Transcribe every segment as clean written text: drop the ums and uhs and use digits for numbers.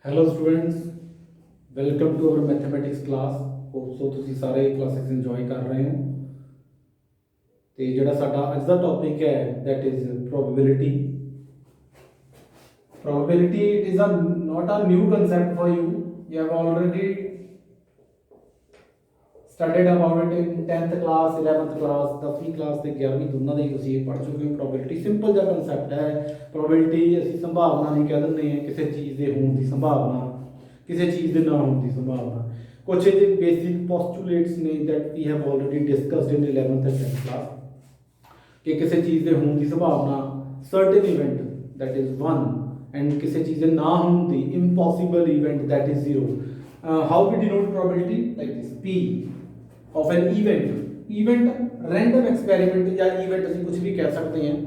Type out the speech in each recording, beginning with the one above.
Hello students, welcome to our mathematics class. Hope so ਤੁਸੀਂ ਸਾਰੇ classes enjoy ਕਰ ਰਹੇ ਹੋ। ਤੇ ਜਿਹੜਾ ਸਾਡਾ ਅੱਜ ਦਾ ਟੌਪਿਕ ਹੈ that is probability। probability it is a not a new concept for you. You have already studied about it in 10th class, 11th class, 10वीं क्लास ਤੇ 11ਵੀਂ ਦੋਨਾਂ ਦੇ ਤੁਸੀਂ ਇਹ ਪੜ੍ਹ ਚੁੱਕੇ ਹੋ। probability ਸਿੰਪਲ ਜਿਹਾ ਕਨਸੈਪਟ ਹੈ। probability ਅਸੀਂ ਸੰਭਾਵਨਾ ਨਹੀਂ ਕਹਿ ਦਿੰਦੇ ਹਾਂ, ਕਿਸੇ ਚੀਜ਼ ਦੇ ਹੋਣ ਦੀ ਸੰਭਾਵਨਾ, ਕਿਸੇ ਚੀਜ਼ ਦੇ ਨਾ ਹੋਣ ਦੀ ਸੰਭਾਵਨਾ। ਕੁਝ ਇਹਦੇ ਬੇਸਿਕ ਪੋਸਟੂਲੇਟਸ ਨੇ that we have already discussed in 11th and 10th class ਕਿ ਕਿਸੇ ਚੀਜ਼ ਦੇ ਹੋਣ ਦੀ ਸੰਭਾਵਨਾ certain event that is 1 and ਕਿਸੇ ਚੀਜ਼ ਦੇ ਨਾ ਹੋਣ ਦੀ impossible event that is 0. How we denote probability? Like this: P of an event random experiment ਜਾਂ event ਅਸੀਂ ਕੁਝ ਵੀ ਕਹਿ ਸਕਦੇ ਹਾਂ।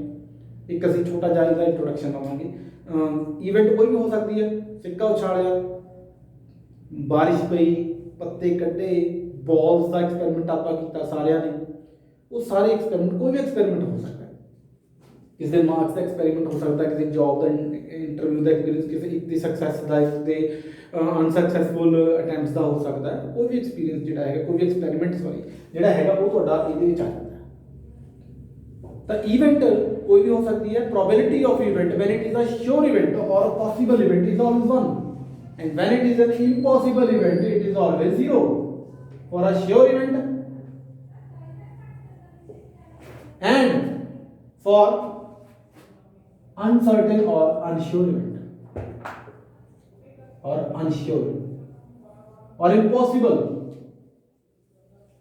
ਇੱਕ ਅਸੀਂ ਛੋਟਾ ਜਿਹਾ ਇਹਦਾ ਇੰਟਰੋਡਕਸ਼ਨ ਲਵਾਂਗੇ। ਇਵੈਂਟ ਕੋਈ ਵੀ ਹੋ ਸਕਦੀ ਹੈ, ਸਿੱਕਾ ਉਛਾਲਿਆ, ਬਾਰਿਸ਼ ਪਈ, ਪੱਤੇ ਕੱਢੇ, ਬॉल्स ਦਾ ਐਕਸਪੈਰੀਮੈਂਟ ਆਪਾਂ ਕੀਤਾ ਸਾਰਿਆਂ ਨੇ। ਉਹ ਸਾਰੇ ਐਕਸਪੈਰੀਮੈਂਟ, ਕੋਈ ਵੀ ਐਕਸਪੈਰੀਮੈਂਟ ਹੋ ਸਕਦਾ ਹੈ। ਕਿਸੇ ਦੇ ਮਾਰਕਸ ਦਾ ਐਕਸਪੈਰੀਮੈਂਟ ਹੋ ਸਕਦਾ, ਕਿਸੇ ਜੌਬ ਦਾ ਇੰਟਰਵਿਊ ਦਾ ਐਕਸਪੀਰੀਅੰਸ, ਕਿਸੇ ਇੱਕ ਦੀ ਸਕਸੈਸ ਦਾ, ਇੱਕ ਦੇ ਅਨਸਕਸੈਸਫੁਲ ਅਟੈਂਪਟਸ ਦਾ ਹੋ ਸਕਦਾ ਹੈ। ਕੋਈ ਵੀ ਐਕਸਪੀਰੀਅੰਸ ਜਿਹੜਾ ਹੈਗਾ, ਕੋਈ ਵੀ ਐਕਸਪੈਰੀਮੈਂਟ ਜਿਹੜਾ ਹੈਗਾ ਉਹ ਤੁਹਾਡਾ ਇਹਦੇ ਵਿੱਚ ਆ ਜਾਂਦਾ ਹੈ। ਤਾਂ ਇਵੈਂਟ कोई भी हो सकती है। probability of event when it is a sure event or a possible event is always 1, and when it is an impossible event it is always 0. For a sure event and for uncertain or unsure event or unsure or impossible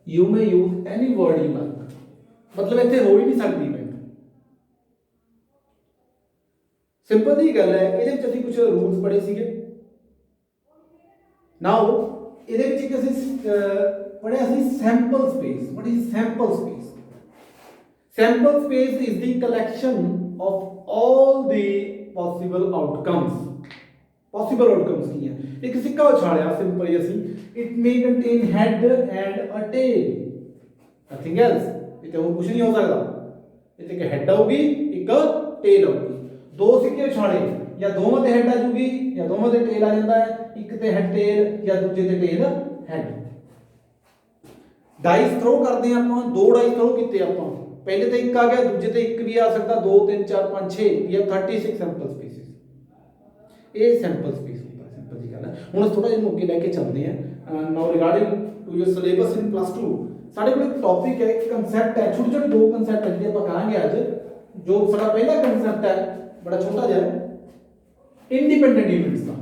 you may use any word you like। मतलब ਇੱਥੇ ਹੋ ਹੀ ਨਹੀਂ ਸਕਦੀ event। Simple ਦੀ ਗੱਲ ਹੈ। ਇਹਦੇ ਵਿੱਚ ਅਸੀਂ ਕੁਝ ਰੂਲਸ ਪੜ੍ਹੇ ਸੀਗੇ। ਨਾਓ ਇਹਦੇ ਵਿੱਚ ਇੱਕ ਅਸੀਂ ਪੜ੍ਹਿਆ ਸੀ sample space. What is sample space? Sample space is the collection of all the possible outcomes. Possible outcomes ਕੀ ਹੈ? ਇੱਕ ਸਿੱਕਾ ਉਛਾਲਿਆ, ਸਿੰਪਲੀ ਅਸੀਂ it may contain head and a tail, nothing else. ਇਹ ਹੋਰ ਕੁਝ ਨਹੀਂ ਹੋ ਸਕਦਾ। ਇਹ ਇੱਕ ਹੈਡ ਆਊਗੀ, ਇੱਕ ਟੇਲ ਆਊਗੀ। ਦੋ ਸਿੱਕੇ ਉਛਾਲੇ, ਜਾਂ ਦੋਵਾਂ ਤੇ ਹੈਡ ਆ ਜੂਗੀ ਜਾਂ ਦੋਵਾਂ ਤੇ ਟੇਲ ਆ ਜਾਂਦਾ ਹੈ। ਇੱਕ ਤੇ ਹੈਡ ਟੇਲ ਜਾਂ ਦੂਜੇ ਤੇ ਟੇਲ ਹੈਡ। ਡਾਈਸ ਥਰੋ ਕਰਦੇ ਆਪਾਂ, ਦੋ ਡਾਈਸ ਥਰੋ ਕੀਤੇ ਆਪਾਂ। ਪਹਿਲੇ ਤੇ ਇੱਕ ਆ ਗਿਆ, ਦੂਜੇ ਤੇ ਇੱਕ ਵੀ ਆ ਸਕਦਾ, 2 3 4 5 6 ਵੀ ਆ 36 ਸੈਂਪਲ ਸਪੇਸਿਸ। ਇਹ ਸੈਂਪਲ ਸਪੇਸ ਹੁੰਦਾ, ਸਿੰਪਲ ਜੀ ਗੱਲ ਹੈ। ਹੁਣ ਥੋੜਾ ਜਿਹਾ ਅੱਗੇ ਲੈ ਕੇ ਚੱਲਦੇ ਆ। ਨਾਓ ਰਿਗਾਰਡਿੰਗ ਟੂ ਯੂਰ ਸਿਲੇਬਸ ਇਨ +2 ਸਾਡੇ ਕੋਲ ਇੱਕ ਟੌਪਿਕ ਹੈ, ਇੱਕ ਕਨਸੈਪਟ ਹੈ। ਛੋਟੇ ਛੋਟੇ ਦੋ ਕਨਸੈਪਟ ਹੈ ਜਿਹੜੇ ਆਪਾਂ ਕਰਾਂਗੇ ਅੱਜ। ਜੋ ਸਾਡਾ ਪਹਿਲਾ ਕਨਸੈਪਟ ਹੈ बड़ा छोटा जहा इंडिपेंडेंट इवेंट्स का।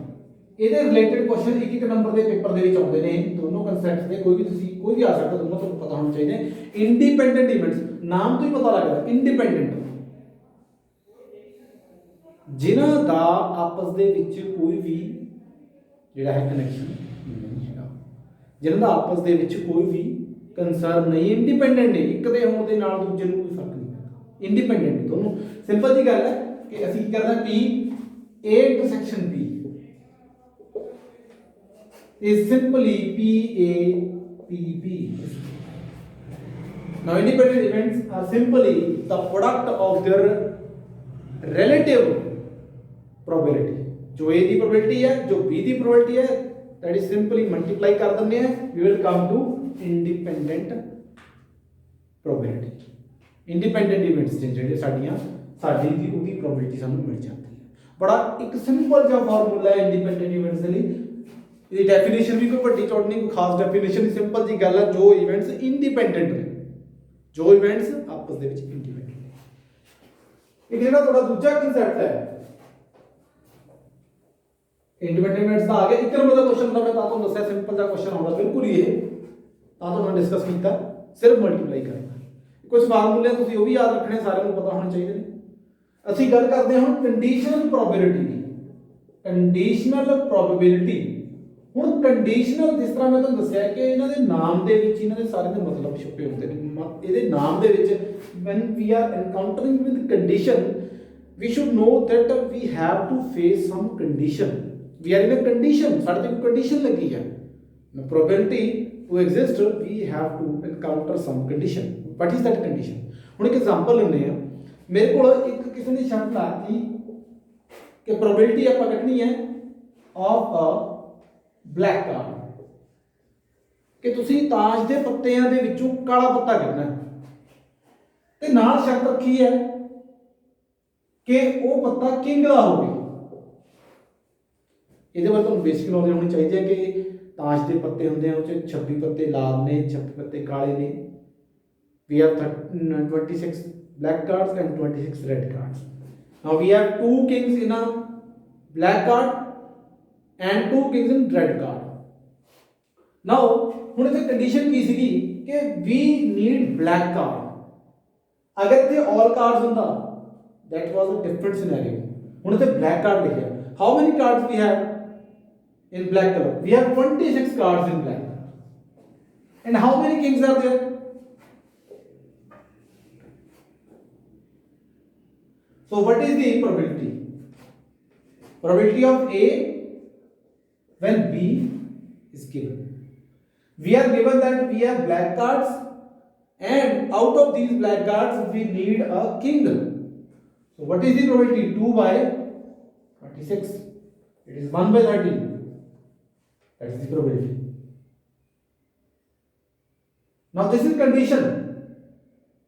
ਇਹਦੇ ਰਿਲੇਟਡ ਕੁਐਸਚਨ ਇੱਕ ਇੱਕ ਨੰਬਰ ਦੇ ਪੇਪਰ ਦੇ ਵਿੱਚ ਆਉਂਦੇ ਨੇ। ਦੋਨੋਂ ਕਨਸੈਪਟਸ ਦੇ ਕੋਈ ਵੀ ਆ ਸਕਦਾ, ਦੋਨੋਂ ਤੁਹਾਨੂੰ ਪਤਾ ਹੋਣਾ ਚਾਹੀਦਾ। ਇੰਡੀਪੈਂਡੈਂਟ ਇਵੈਂਟਸ, ਨਾਮ ਤੋਂ ਹੀ ਪਤਾ ਲੱਗਦਾ ਇੰਡੀਪੈਂਡੈਂਟ, ਜਿਨ੍ਹਾਂ ਦਾ ਆਪਸ ਦੇ ਵਿੱਚ ਕੋਈ ਵੀ ਜਿਹੜਾ ਹੈ ਕਨੈਕਸ਼ਨ ਨਹੀਂ ਹੈਗਾ, ਜਿਨ੍ਹਾਂ ਦਾ ਆਪਸ ਦੇ ਵਿੱਚ ਕੋਈ ਵੀ ਕੰਸਰਨ ਨਹੀਂ। ਇੰਡੀਪੈਂਡੈਂਟ ਨੇ, ਇੱਕ ਦੇ ਹੋਣ ਦੇ ਨਾਲ ਦੂਜੇ ਨੂੰ ਕੋਈ ਫਰਕ ਨਹੀਂ ਪੈਂਦਾ। ਇੰਡੀਪੈਂਡੈਂਟ ਦੋਨੋਂ। ਸਿੰਪਲ ਜੀ ਗੱਲ ਹੈ कि ਅਸੀਂ ਕੀ ਕਰਨਾ, P A intersection P is simply P A P P. Now independent events are simply the product of their relative probability. जो A ਦੀ probability है, जो B ਦੀ probability है, that is simply multiply कर देंगे हैं, we will come to independent probability. Independent events ਜਿਹੜੇ ਸਾਡੀਆਂ ਸਾਡੀ ਦੀ ਉਹਦੀ ਪ੍ਰੋਬੇਬਿਲਿਟੀ ਸਾਨੂੰ ਮਿਲ ਜਾਂਦੀ ਹੈ। ਬੜਾ ਇੱਕ ਸਿੰਪਲ ਜਿਹਾ ਫਾਰਮੂਲਾ ਹੈ ਇੰਡੀਪੈਂਡੈਂਟ ਇਵੈਂਟਸ ਦੇ ਲਈ। ਇਹਦੀ ਡੈਫੀਨੇਸ਼ਨ ਵੀ ਕੋਈ ਵੱਡੀ ਚੌੜੀ ਨਹੀਂ, ਕੋਈ ਖਾਸ ਡੈਫੀਨੇਸ਼ਨ ਨਹੀਂ। ਸਿੰਪਲ ਜੀ ਗੱਲ ਹੈ, ਜੋ ਇਵੈਂਟਸ ਇੰਡੀਪੈਂਡੈਂਟ ਨੇ, ਜੋ ਇਵੈਂਟਸ ਆਪਸ ਦੇ ਵਿੱਚ ਇੰਡੀਪੈਂਡੈਂਟ ਨੇ। ਇਹ ਜਿਹੜਾ ਤੁਹਾਡਾ ਦੂਜਾ ਕਨਸੈਪਟ ਹੈ ਇੰਡੀਪੈਂਡੈਂਟ ਇਵੈਂਟਸ ਦਾ ਆ ਗਿਆ। ਇੱਕ ਨੰਬਰ ਦਾ ਕੁਐਸਚਨ ਮੈਂ ਤੁਹਾਨੂੰ ਦੱਸਿਆ, ਸਿੰਪਲ ਜਿਹਾ ਕੁਐਸਚਨ ਆਉਂਦਾ ਬਿਲਕੁਲ ਹੀ। ਇਹ ਤਾਂ ਤੁਹਾਨੂੰ ਡਿਸਕਸ ਕੀਤਾ, ਸਿਰਫ ਮਲਟੀਪਲਾਈ ਕਰਨਾ। ਕੁਝ ਫਾਰਮੂਲੇ ਤੁਸੀਂ ਉਹ ਵੀ ਯਾਦ ਰੱਖਣੇ, ਸਾਰਿਆਂ ਨੂੰ ਪਤਾ ਹੋਣੇ ਚਾਹੀਦੇ ਨੇ। ਅਸੀਂ ਗੱਲ ਕਰਦੇ ਹਾਂ ਹੁਣ ਕੰਡੀਸ਼ਨਲ ਪ੍ਰੋਬੇਬਿਲਿਟੀ ਦੀ। ਕੰਡੀਸ਼ਨਲ ਪ੍ਰੋਬੇਬਿਲਿਟੀ, ਹੁਣ ਕੰਡੀਸ਼ਨਲ ਜਿਸ ਤਰ੍ਹਾਂ ਮੈਂ ਤੁਹਾਨੂੰ ਦੱਸਿਆ ਕਿ ਇਹਨਾਂ ਦੇ ਨਾਮ ਦੇ ਵਿੱਚ ਇਹਨਾਂ ਦੇ ਸਾਰੇ ਦੇ ਮਤਲਬ ਛੁਪੇ ਹੁੰਦੇ ਨੇ। ਇਹਦੇ ਨਾਮ ਦੇ ਵਿੱਚ when we are encountering with condition we should know that we have to face some condition, we are in a condition, ਸਾਡੇ ਤੇ ਕੰਡੀਸ਼ਨ ਲੱਗੀ ਹੈ। probability to exist we have to encounter some condition. what is that condition? ਹੁਣ ਇੱਕ example ਲੈਂਦੇ ਆ। ਮੇਰੇ ਕੋਲ ਇੱਕ ਕਿਸੇ ਨੇ ਸ਼ਰਤ ਲਾਤੀ कि प्रोबेबिलिटी आप कटनी है ऑफ अ ब्लैक कार्ड कि ਤੁਸੀਂ ਤਾਸ਼ ਦੇ ਪੱਤਿਆਂ ਦੇ ਵਿੱਚੋਂ ਕਾਲਾ ਪੱਤਾ ਕੱਢਣਾ ਤੇ ਨਾਲ ਸ਼ਰਤ ਰੱਖੀ ਹੈ ਕਿ ਉਹ ਪੱਤਾ ਕਿੰਗ ਦਾ ਹੋਵੇ। ਇਹਦੇ ਬਾਰੇ ਤੁਹਾਨੂੰ ਬੇਸਿਕ ਨੌਲੇਜ ਹੋਣੀ ਚਾਹੀਦੀ ਹੈ ਕਿ ਤਾਸ਼ ਦੇ ਪੱਤੇ ਹੁੰਦੇ ਆ ਉਹ 'ਚ 26 ਪੱਤੇ ਲਾਲ ਨੇ 26 ਪੱਤੇ ਕਾਲੇ ਨੇ। We have 26 black cards and 26 red cards. Now we have 2 kings in a black card and 2 kings in red card. Now ਹੁਣ ਇੱਥੇ ਕੰਡੀਸ਼ਨ ਕੀ ਸੀਗੀ ਕਿ we need black card। ਅਗਰ ਇੱਥੇ all cards ਹੁੰਦਾ that was a different scenario। ਹੁਣ ਇੱਥੇ black card ਲਿਖਿਆ। How many cards we have in black color? We have 26 cards in black। And how many kings are there? So what is the probability? Probability of A when B is given. We are given that we have black cards and out of these black cards we need a king. So what is the probability? 2 by 26. It is 1 by 13. That is the probability. Now this is condition.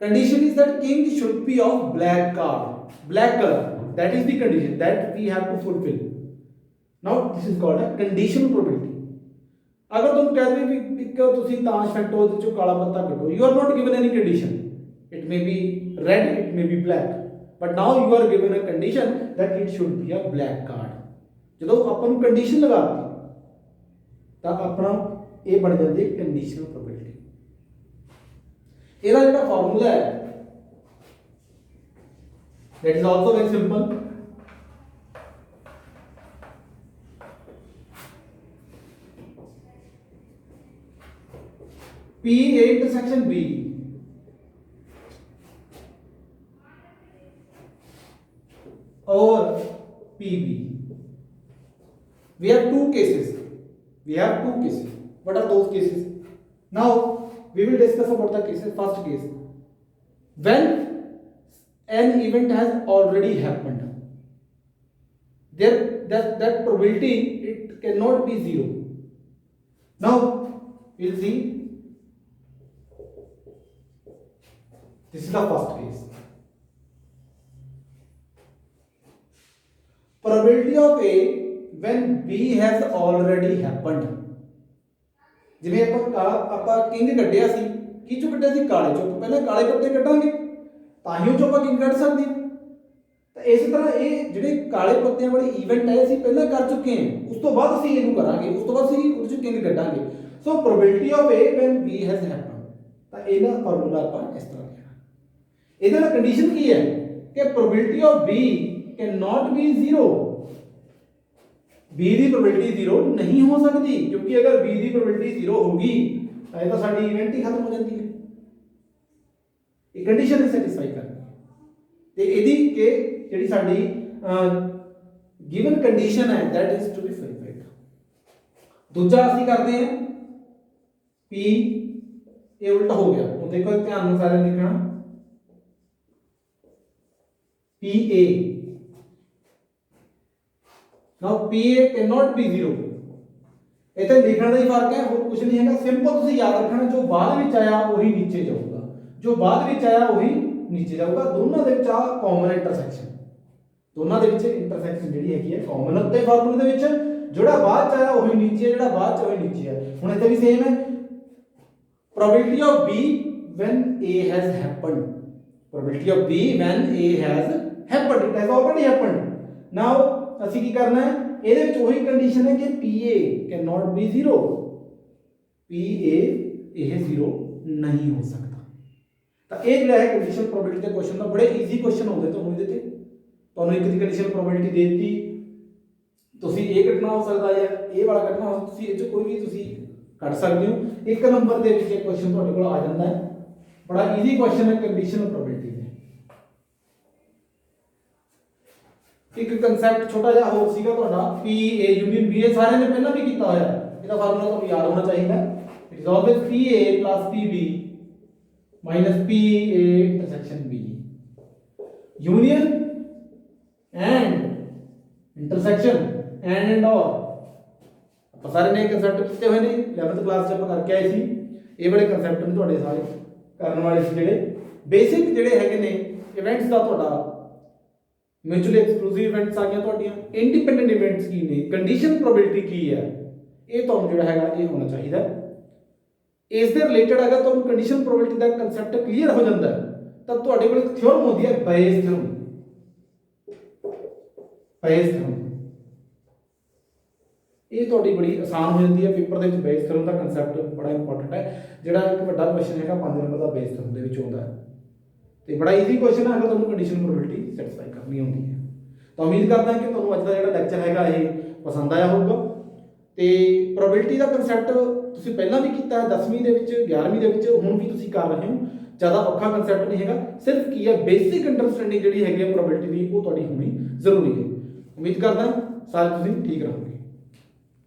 Condition is that king should be of black card. Black color, that is the condition that we have to fulfill. Now this is called a conditional probability। अगर तुम कहते भी कि तुसी ताश facto दे चो काला पत्ता कटो, you are not given any condition, it may be red, it may be black, but now you are given a condition that it should be a black card। ਜਦੋਂ ਆਪਾਂ ਨੂੰ ਕੰਡੀਸ਼ਨ ਲਗਾਤੀ ਤਾਂ ਆਪਣਾ ਇਹ ਬਣ ਜਾਂਦੀ ਹੈ ਕੰਡੀਸ਼ਨਲ ਪ੍ਰੋਬੇਬਿਲਿਟੀ। ਇਹਦਾ ਜਿਹੜਾ ਫਾਰਮੂਲਾ ਹੈ that is also very simple। P A intersection B or PB। We have two cases। What are those cases? Now we will discuss about the cases। First case, when an event has already happened, there that probability it cannot be 0। Now we'll see, this is the first case। Probability of A when B has already happened। ਜਿਵੇਂ ਆਪਾਂ king ਕੱਢਿਆ ਸੀ, ਕੀ ਚੋਂ ਕੱਢਿਆ ਸੀ? ਕਾਲੇ ਚੋਂ। ਪਹਿਲਾਂ ਕਾਲੇ ਪੱਤੇ ਕੱਢਾਂਗੇ ਤਾਂ ਹੀ ਉਹ ਚੋਂ ਆਪਾਂ ਕਿੰਗ ਕੱਢ ਸਕਦੇ ਹਾਂ। ਤਾਂ ਇਸੇ ਤਰ੍ਹਾਂ ਇਹ ਜਿਹੜੇ ਕਾਲੇ ਪੱਤਿਆਂ ਵਾਲੇ ਇਵੈਂਟ ਹੈ ਅਸੀਂ ਪਹਿਲਾਂ ਕਰ ਚੁੱਕੇ ਹਾਂ, ਉਸ ਤੋਂ ਬਾਅਦ ਅਸੀਂ ਇਹਨੂੰ ਕਰਾਂਗੇ, ਉਸ ਤੋਂ ਬਾਅਦ ਅਸੀਂ ਉਹਦੇ ਚ ਕਿੰਗ ਕੱਢਾਂਗੇ। So probability of A when B has happened, ਤਾਂ ਇਹਦਾ ਫਾਰਮੂਲਾ ਆਪਾਂ ਇਸ ਤਰ੍ਹਾਂ ਲਿਖਣਾ। ਇਹਦੇ ਨਾਲ ਕੰਡੀਸ਼ਨ ਕੀ ਹੈ ਕਿ probability of B can not be 0। B the probability 0 ਨਹੀਂ ਹੋ ਸਕਦੀ, ਕਿਉਂਕਿ ਅਗਰ B ਦੀ ਪ੍ਰੋਬੇਬਿਲਿਟੀ 0 ਹੋਗੀ ਤਾਂ ਇਹ ਤਾਂ ਸਾਡੀ ਇਵੈਂਟ ਹੀ ਖਤਮ ਹੋ ਜਾਂਦੀ ਹੈ। ਇਹ ਕੰਡੀਸ਼ਨ ਨੂੰ ਸੈਟੀਸਫਾਈ ਕਰਦੀ ਹੈ ਤੇ ਇਹਦੀ ਕਿ ਜਿਹੜੀ ਸਾਡੀ ਗਿਵਨ ਕੰਡੀਸ਼ਨ ਹੈ that is to be fulfilled। ਦੂਜਾ ਅਸੀਂ ਕਰਦੇ ਹਾਂ P, ਇਹ ਉਲਟ ਹੋ ਗਿਆ। ਹੁਣ ਦੇਖੋ ਧਿਆਨ ਨਾਲ ਸਾਰਿਆਂ ਨੇ ਲਿਖਣਾ PA। now PA cannot be 0। ਇੱਥੇ ਲਿਖਣ ਦਾ ਹੀ ਫਰਕ ਹੈ, ਹੋਰ ਕੁਝ ਨਹੀਂ ਹੈਗਾ। ਸਿੰਪਲ ਤੁਸੀਂ ਯਾਦ ਰੱਖਣਾ, ਜੋ ਬਾਅਦ ਵਿੱਚ ਆਇਆ ਉਹੀ ਨੀਚੇ ਜਾਊਗਾ, ਜੋ ਬਾਅਦ ਵਿੱਚ ਆਇਆ ਉਹੀ ਨੀਚੇ ਜਾਊਗਾ। ਦੋਨਾਂ ਦੇ ਵਿੱਚ ਆ ਕਾਮਨ ਇੰਟਰਸੈਕਸ਼ਨ, ਦੋਨਾਂ ਦੇ ਵਿੱਚ ਇੰਟਰਸੈਕਸ਼ਨ ਜਿਹੜੀ ਹੈਗੀ ਹੈ ਕਾਮਨ। ਤੇ ਫਾਰਮੂਲੇ ਦੇ ਵਿੱਚ ਜਿਹੜਾ ਬਾਅਦ ਚ ਆਇਆ ਉਹੀ ਨੀਚੇ ਹੈ, ਜਿਹੜਾ ਬਾਅਦ ਚ ਉਹੀ ਨੀਚੇ ਹੈ। ਹੁਣ ਇੱਥੇ ਵੀ ਸੇਮ ਹੈ, probability of B when A has happened, probability of B when A has happened, it has already happened। now ਅਸੀਂ ਕੀ ਕਰਨਾ ਹੈ, ਇਹਦੇ ਵਿੱਚ ਉਹੀ ਕੰਡੀਸ਼ਨ ਹੈ ਕਿ PA cannot be 0, PA ਇਹ 0 ਨਹੀਂ ਹੋ ਸਕਦਾ। ਤਾਂ ਇਹ ਜਿਹੜਾ ਹੈ ਕੰਡੀਸ਼ਨ ਪ੍ਰੋਬੇਬਿਲਿਟੀ ਦੇ ਕੁਐਸਚਨ ਦਾ ਬੜੇ ਈਜ਼ੀ ਕੁਐਸਚਨ ਹੁੰਦੇ ਤੁਹਾਨੂੰ ਇਹਦੇ ਤੇ। ਤੁਹਾਨੂੰ ਇੱਕ ਦੀ ਕੰਡੀਸ਼ਨ ਪ੍ਰੋਬੇਬਿਲਿਟੀ ਦੇ ਦਿੱਤੀ, ਤੁਸੀਂ ਇਹ ਕੱਢਣਾ ਹੋ ਸਕਦਾ ਜਾਂ ਇਹ ਵਾਲਾ ਕੱਢਣਾ ਹੋ, ਤੁਸੀਂ ਇਹ ਚ ਕੋਈ ਵੀ ਤੁਸੀਂ ਕੱਢ ਸਕਦੇ ਹੋ। ਇੱਕ ਨੰਬਰ ਦੇ ਵਿੱਚ ਇਹ ਕੁਐਸਚਨ ਤੁਹਾਡੇ ਕੋਲ ਆ ਜਾਂਦਾ ਹੈ, ਬੜਾ ਈਜ਼ੀ ਕੁਐਸਚਨ ਹੈ ਕੰਡੀਸ਼ਨਲ ਪ੍ਰੋਬੇਬਿਲਿਟੀ ਦੇ। ਇੱਕ ਕਨਸੈਪਟ ਛੋਟਾ ਜਿਹਾ ਹੋਰ ਸੀਗਾ ਤੁਹਾਡਾ PA ਯੂਨੀਅਨ B, ਸਾਰਿਆਂ ਨੇ ਪਹਿਲਾਂ ਵੀ ਕੀਤਾ ਹੋਇਆ, ਇਹਦਾ ਫਾਰਮੂਲਾ ਤੁਹਾਨੂੰ ਯਾਦ ਹੋਣਾ ਚਾਹੀਦਾ। It is always PA plus PB minus PA intersection B। union and intersection and or ਆਪਾਂ ਸਾਰੇ ਨੇ ਕਨਸੈਪਟ ਕੀਤੇ ਹੋਏ ਨੇ 11th ਕਲਾਸ 'ਚ ਆਪਾਂ ਕਰਕੇ ਆਏ ਸੀ। ਇਹ ਵਾਲੇ ਕਨਸੈਪਟ ਨੇ ਤੁਹਾਡੇ ਸਾਰੇ ਕਰਨ ਵਾਲੇ ਸੀ, ਜਿਹੜੇ ਬੇਸਿਕ ਜਿਹੜੇ ਹੈਗੇ ਨੇ ਇਵੈਂਟਸ ਦਾ ਤੁਹਾਡਾ ਮਿਊਚੁਅਲੀ ਐਕਸਕਲੂਸਿਵ ਇਵੈਂਟਸ ਆ ਗਈਆਂ ਤੁਹਾਡੀਆਂ, ਇੰਡੀਪੈਂਡੈਂਟ ਇਵੈਂਟਸ ਕੀ ਨੇ, ਕੰਡੀਸ਼ਨ ਪ੍ਰੋਬੇਬਿਲਿਟੀ ਕੀ ਹੈ, ਇਹ ਤੁਹਾਨੂੰ ਜਿਹੜਾ ਹੈਗਾ ਇਹ ਹੋਣਾ ਚਾਹੀਦਾ। ਇਸ ਦੇ ਰਿਲੇਟਡ ਅਗਰ ਤੁਹਾਨੂੰ ਕੰਡੀਸ਼ਨ ਪ੍ਰੋਬੇਬਿਲਿਟੀ ਦਾ ਕਨਸੈਪਟ ਕਲੀਅਰ ਹੋ ਜਾਂਦਾ ਤਾਂ ਤੁਹਾਡੇ ਕੋਲ ਇੱਕ ਥਿਓਰਮ ਹੁੰਦੀ ਹੈ ਬੇਸ ਥਿਓਰਮ। ਬੇਸ ਥਿਓਰਮ ਇਹ ਤੁਹਾਡੀ ਬੜੀ ਆਸਾਨ ਹੋ ਜਾਂਦੀ ਹੈ ਪੇਪਰ ਦੇ ਵਿੱਚ। ਬੇਸ ਥਿਓਰਮ ਦਾ ਕਨਸੈਪਟ ਬੜਾ ਇੰਪੋਰਟੈਂਟ ਹੈ, ਜਿਹੜਾ ਇੱਕ ਵੱਡਾ ਕੁਐਸਚਨ ਹੈਗਾ 5 ਨੰਬਰ ਦਾ ਬੇਸ ਥਿਓਰਮ ਦੇ ਵਿੱਚ ਆਉਂਦਾ ਹੈ ਤੇ ਬੜਾ ਈਜ਼ੀ ਕੁਐਸਚਨ ਹੈ ਅਗਰ ਤੁਹਾਨੂੰ ਕੰਡੀਸ਼ਨ ਪ੍ਰੋਬੇਬਿਲਿਟੀ ਸੈਟੀਸਫਾਈ ਕਰਨੀ ਹੁੰਦੀ ਹੈ। ਤਾਂ ਉਮੀਦ ਕਰਦਾ ਕਿ ਤੁਹਾਨੂੰ ਅੱਜ ਦਾ ਜਿਹੜਾ ਲੈਕਚਰ ਹੈਗਾ ਇਹ ਪਸੰਦ ਆਇਆ ਹੋਊਗਾ। ਤੇ ਪ੍ਰੋਬੇਬਿਲਿਟੀ ਦਾ ਕਨਸੈਪਟ ਤੁਸੀਂ ਪਹਿਲਾਂ ਵੀ ਕੀਤਾ ਹੈ 10ਵੀਂ ਦੇ ਵਿੱਚ, 11ਵੀਂ ਦੇ ਵਿੱਚ, ਹੁਣ ਵੀ ਤੁਸੀਂ ਕਰ ਰਹੇ ਹੋ। ਜ਼ਿਆਦਾ ਔਖਾ ਕਨਸੈਪਟ ਨਹੀਂ ਹੈਗਾ, ਸਿਰਫ ਕੀ ਹੈ ਬੇਸਿਕ ਅੰਡਰਸਟੈਂਡਿੰਗ ਜਿਹੜੀ ਹੈਗੀ ਹੈ ਪ੍ਰੋਬੇਬਿਲਿਟੀ ਦੀ ਉਹ ਤੁਹਾਡੀ ਹੋਣੀ ਜ਼ਰੂਰੀ ਹੈ। ਉਮੀਦ ਕਰਦਾ ਸਾਰੇ ਤੁਸੀਂ ਠੀਕ ਰਹੋਗੇ।